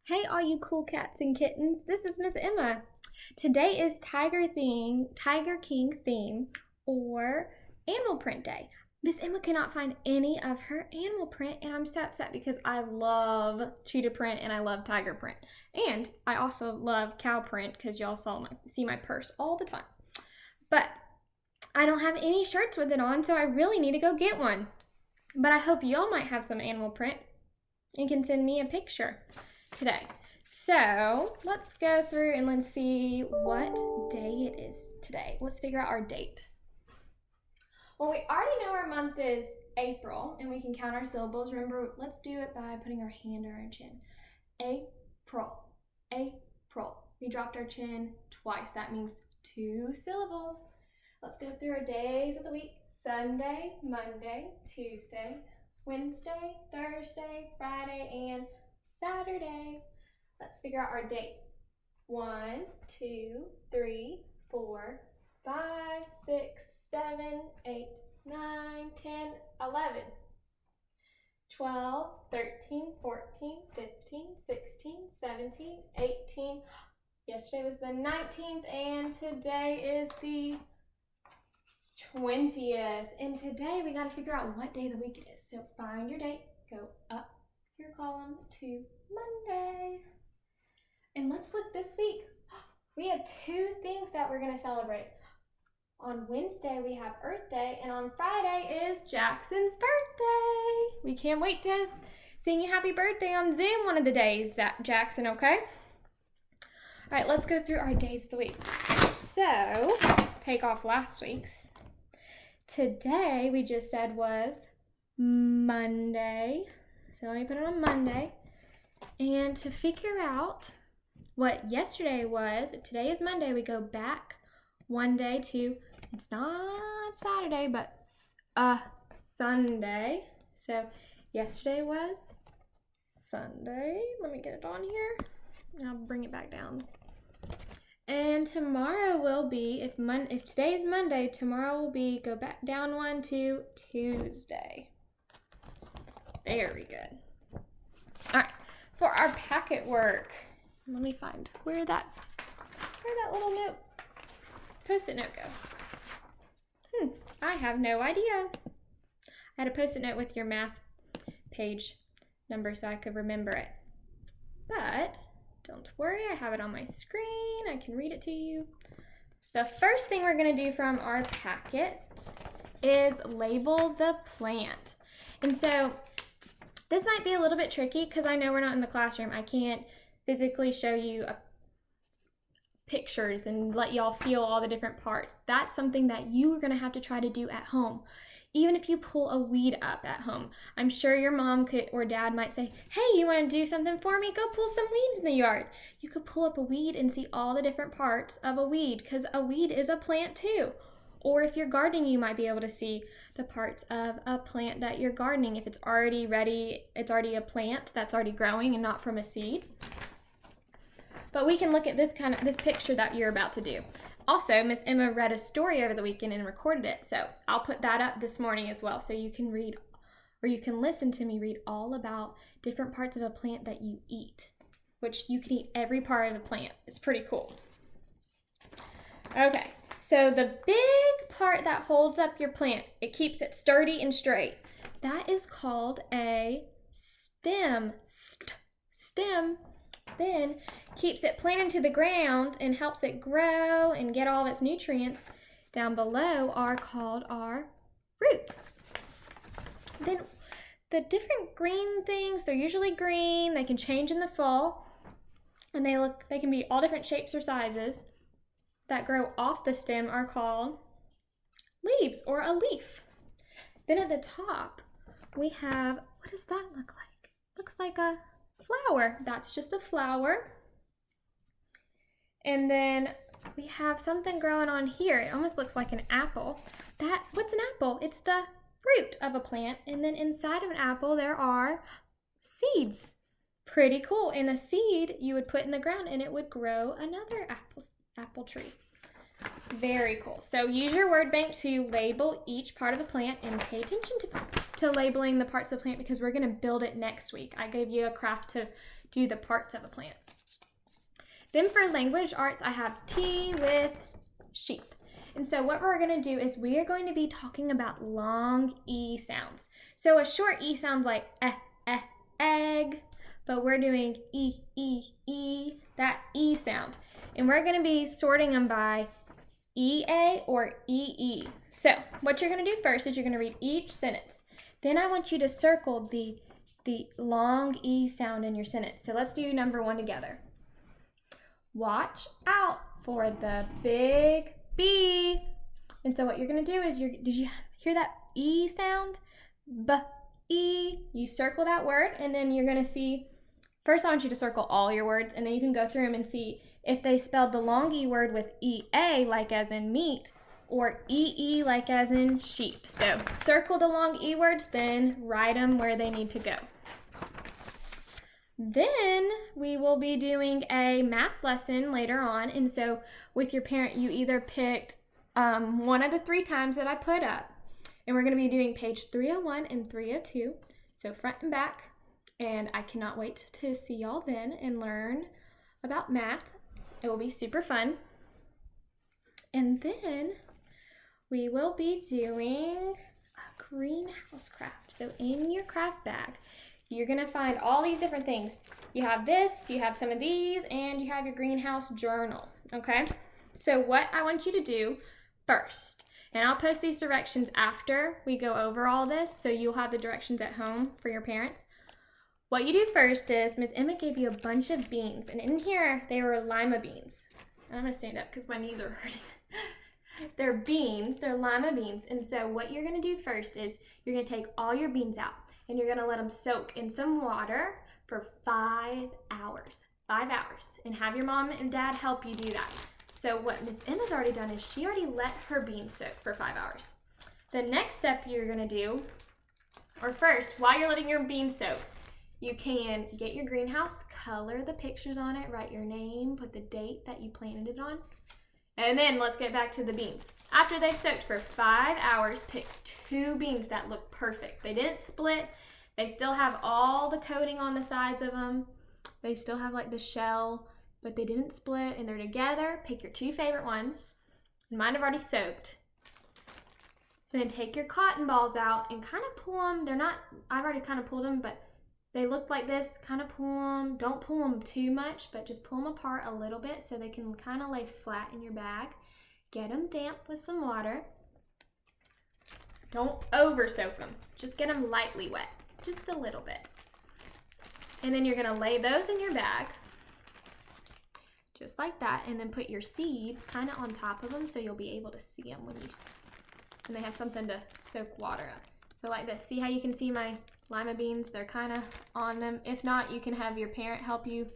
Hey, all you cool cats and kittens. This is Miss Emma. Today is Tiger King theme, or Animal Print Day. Miss Emma cannot find any of her animal print, and I'm so upset because I love cheetah print and I love tiger print, and I also love cow print because y'all see my purse all the time. But I don't have any shirts with it on, so I really need to go get one. But I hope y'all might have some animal print and can send me a picture today. So let's go through and let's see what day it is today. Let's figure out our date. Well, we already know our month is April and we can count our syllables. Remember, let's do it by putting our hand on our chin. April, April. We dropped our chin twice. That means 2 syllables. Let's go through our days of the week. Sunday, Monday, Tuesday, Wednesday, Thursday, Friday, and Saturday. Let's figure out our date. 1, 2, 3, 4, 5, 6, 7, 8, 9, 10, 11, 12, 13, 14, 15, 16, 17, 18. Yesterday was the 19th and today is the 20th. And today we got to figure out what day of the week it is. So find your date, go up your column to Monday. And let's look this week. We have 2 things that we're going to celebrate. On Wednesday, we have Earth Day, and on Friday is Jackson's birthday. We can't wait to sing you happy birthday on Zoom one of the days, Jackson, okay? All right, let's go through our days of the week. So, take off last week's. Today, we just said was Monday. So let me put it on Monday. And to figure out what yesterday was, today is Monday, we go back one day to, it's not Saturday, but Sunday. So yesterday was Sunday. Let me get it on here. And I'll bring it back down. And tomorrow will be, if today is Monday, tomorrow will be, go back down one to Tuesday. Very good. All right, for our packet work, let me find where'd that little note, post-it note go? I have no idea. I had a post-it note with your math page number so I could remember it. But don't worry, I have it on my screen. I can read it to you. The first thing we're going to do from our packet is label the plant. And so this might be a little bit tricky because I know we're not in the classroom. I can't physically show you pictures and let y'all feel all the different parts. That's something that you are going to have to try to do at home. Even if you pull a weed up at home, I'm sure your mom or dad might say, hey, you want to do something for me? Go pull some weeds in the yard. You could pull up a weed and see all the different parts of a weed because a weed is a plant too. Or if you're gardening, you might be able to see the parts of a plant that you're gardening. If it's already ready, it's already a plant that's already growing and not from a seed. But we can look at this picture that you're about to do. Also, Miss Emma read a story over the weekend and recorded it, so I'll put that up this morning as well, so you can read, or you can listen to me read all about different parts of a plant that you eat, which you can eat every part of the plant. It's pretty cool. Okay, so the big part that holds up your plant, it keeps it sturdy and straight, that is called a stem. Stem then keeps it planted to the ground and helps it grow and get all of its nutrients. Down below are called our roots. Then the different green things, they're usually green, they can change in the fall, and they can be all different shapes or sizes that grow off the stem are called leaves or a leaf. Then at the top we have, what does that look like? Looks like a flower. That's just a flower. And then we have something growing on here. It almost looks like an apple. What's an apple? It's the root of a plant. And then inside of an apple there are seeds. Pretty cool. And a seed you would put in the ground and it would grow another apple tree. Very cool. So use your word bank to label each part of the plant and pay attention to labeling the parts of the plant because we're going to build it next week. I gave you a craft do the parts of a plant. Then for language arts, I have T with sheep. And so what we're going to do is we are going to be talking about long E sounds. So a short E sounds like egg, but we're doing E, that E sound. And we're going to be sorting them by EA or EE. So what you're going to do first is you're going to read each sentence. Then I want you to circle the long E sound in your sentence. So let's do number 1 together. Watch out for the big B. And so what you're going to do is, did you hear that E sound? B-E. You circle that word, and then you're going to see, first I want you to circle all your words, and then you can go through them and see if they spelled the long E word with E-A, like as in meat, or E-E, like as in sheep. So circle the long E words, then write them where they need to go. Then we will be doing a math lesson later on, and so with your parent, you either picked one of the 3 times that I put up, and we're going to be doing page 301 and 302, so front and back, and I cannot wait to see y'all then and learn about math. It will be super fun. And then we will be doing a greenhouse craft. So in your craft bag, you're going to find all these different things. You have this, you have some of these, and you have your greenhouse journal, okay? So what I want you to do first, and I'll post these directions after we go over all this, so you'll have the directions at home for your parents. What you do first is, Ms. Emma gave you a bunch of beans, and in here, they were lima beans. And I'm going to stand up because my knees are hurting. They're beans, they're lima beans, and so what you're going to do first is, you're going to take all your beans out, and you're going to let them soak in some water for 5 hours. 5 hours. And have your mom and dad help you do that. So what Ms. Emma's already done is she already let her beans soak for 5 hours. The next step you're going to do, or first, while you're letting your beans soak, you can get your greenhouse, color the pictures on it, write your name, put the date that you planted it on. And then let's get back to the beans. After they've soaked for 5 hours, pick 2 beans that look perfect. They didn't split. They still have all the coating on the sides of them. They still have like the shell, but they didn't split and they're together. Pick your 2 favorite ones. Mine have already soaked. And then take your cotton balls out and kind of pull them. I've already kind of pulled them, but they look like this. Kind of pull them. Don't pull them too much, but just pull them apart a little bit so they can kind of lay flat in your bag. Get them damp with some water. Don't over soak them. Just get them lightly wet. Just a little bit. And then you're going to lay those in your bag. Just like that. And then put your seeds kind of on top of them so you'll be able to see them and they have something to soak water up. So like this. See how you can see my lima beans? They're kind of on them. If not, you can have your parent help you.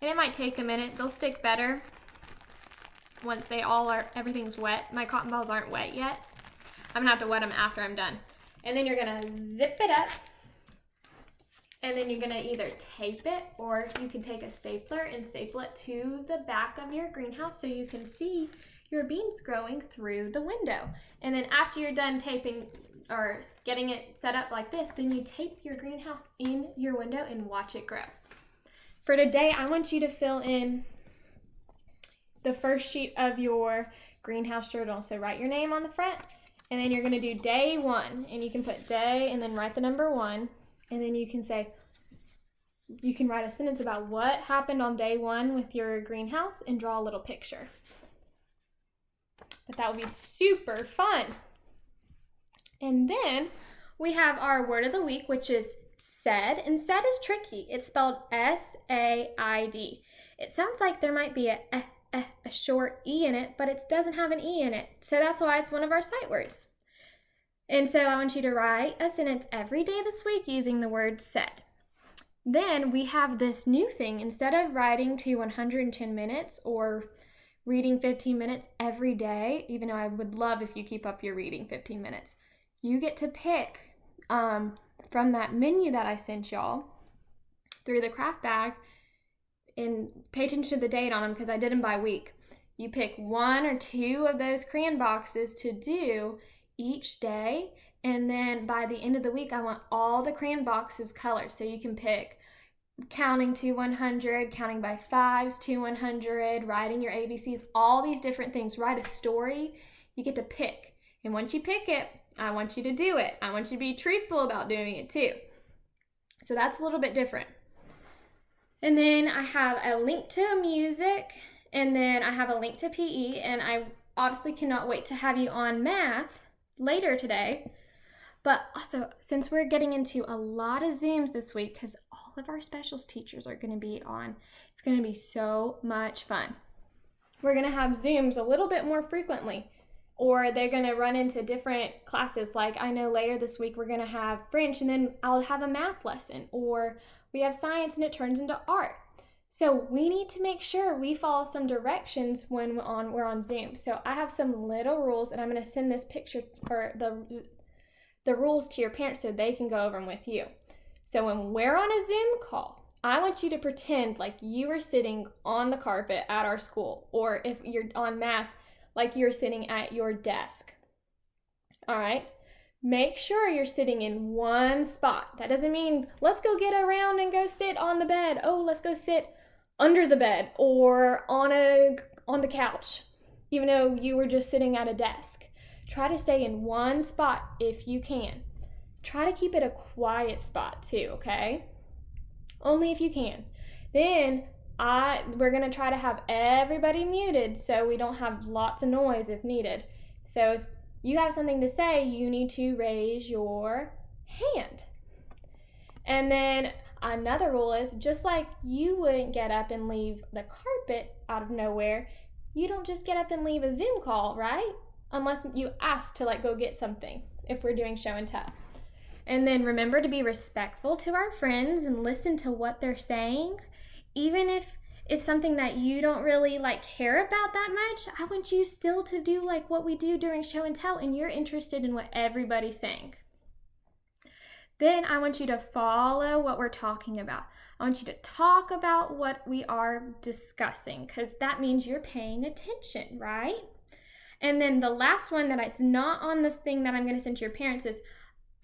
And it might take a minute. They'll stick better once everything's wet. My cotton balls aren't wet yet. I'm going to have to wet them after I'm done. And then you're going to zip it up. And then you're going to either tape it, or you can take a stapler and staple it to the back of your greenhouse so you can see your beans growing through the window. And then after you're done taping or getting it set up like this, then you tape your greenhouse in your window and watch it grow. For today, I want you to fill in the first sheet of your greenhouse journal. So write your name on the front, and then you're going to do day 1, and you can put day and then write the number 1. And then you can write a sentence about what happened on day 1 with your greenhouse and draw a little picture. But that will be super fun. And then we have our word of the week, which is said. And said is tricky. It's spelled S-A-I-D. It sounds like there might be a short E in it, but it doesn't have an E in it. So that's why it's one of our sight words. And so I want you to write a sentence every day this week using the word said. Then we have this new thing. Instead of writing to 110 minutes or reading 15 minutes every day, even though I would love if you keep up your reading 15 minutes, you get to pick from that menu that I sent y'all through the craft bag, and pay attention to the date on them because I did them by week. You pick 1 or 2 of those crayon boxes to do each day, and then by the end of the week I want all the crayon boxes colored, so you can pick counting to 100, counting by fives to 100, writing your ABCs, all these different things. Write a story. You get to pick. And once you pick it, I want you to do it. I want you to be truthful about doing it too. So that's a little bit different. And then I have a link to music, and then I have a link to PE, and I obviously cannot wait to have you on math later today. But also, since we're getting into a lot of Zooms this week, because all of our specials teachers are going to be on, it's going to be so much fun. We're going to have Zooms a little bit more frequently, or they're going to run into different classes. Like I know later this week we're going to have French, and then I'll have a math lesson, or we have science and it turns into art. So we need to make sure we follow some directions when we're on Zoom. So I have some little rules, and I'm going to send this picture or the rules to your parents so they can go over them with you. So when we're on a Zoom call, I want you to pretend like you are sitting on the carpet at our school, or if you're on math, like you're sitting at your desk. All right? Make sure you're sitting in one spot. That doesn't mean let's go get around and go sit on the bed. Oh, let's go sit under the bed or on the couch, even though you were just sitting at a desk. Try to stay in one spot if you can. Try to keep it a quiet spot too, okay? Only if you can. Then we're going to try to have everybody muted so we don't have lots of noise if needed. So if you have something to say, you need to raise your hand. And then another rule is, just like you wouldn't get up and leave the carpet out of nowhere, you don't just get up and leave a Zoom call, right? Unless you ask to go get something if we're doing show and tell. And then remember to be respectful to our friends and listen to what they're saying. Even if it's something that you don't really care about that much, I want you still to do what we do during show and tell, and you're interested in what everybody's saying. Then I want you to follow what we're talking about. I want you to talk about what we are discussing, because that means you're paying attention, right? And then the last one that is not on this thing that I'm going to send to your parents is,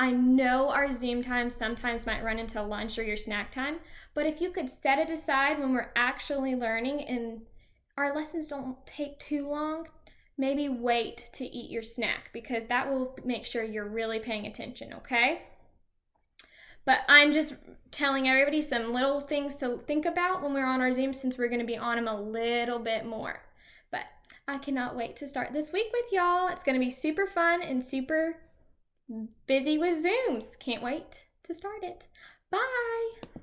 I know our Zoom time sometimes might run into lunch or your snack time, but if you could set it aside when we're actually learning and our lessons don't take too long, maybe wait to eat your snack, because that will make sure you're really paying attention, okay? But I'm just telling everybody some little things to think about when we're on our Zoom, since we're going to be on them a little bit more. But I cannot wait to start this week with y'all. It's going to be super fun and super busy with Zooms. Can't wait to start it. Bye.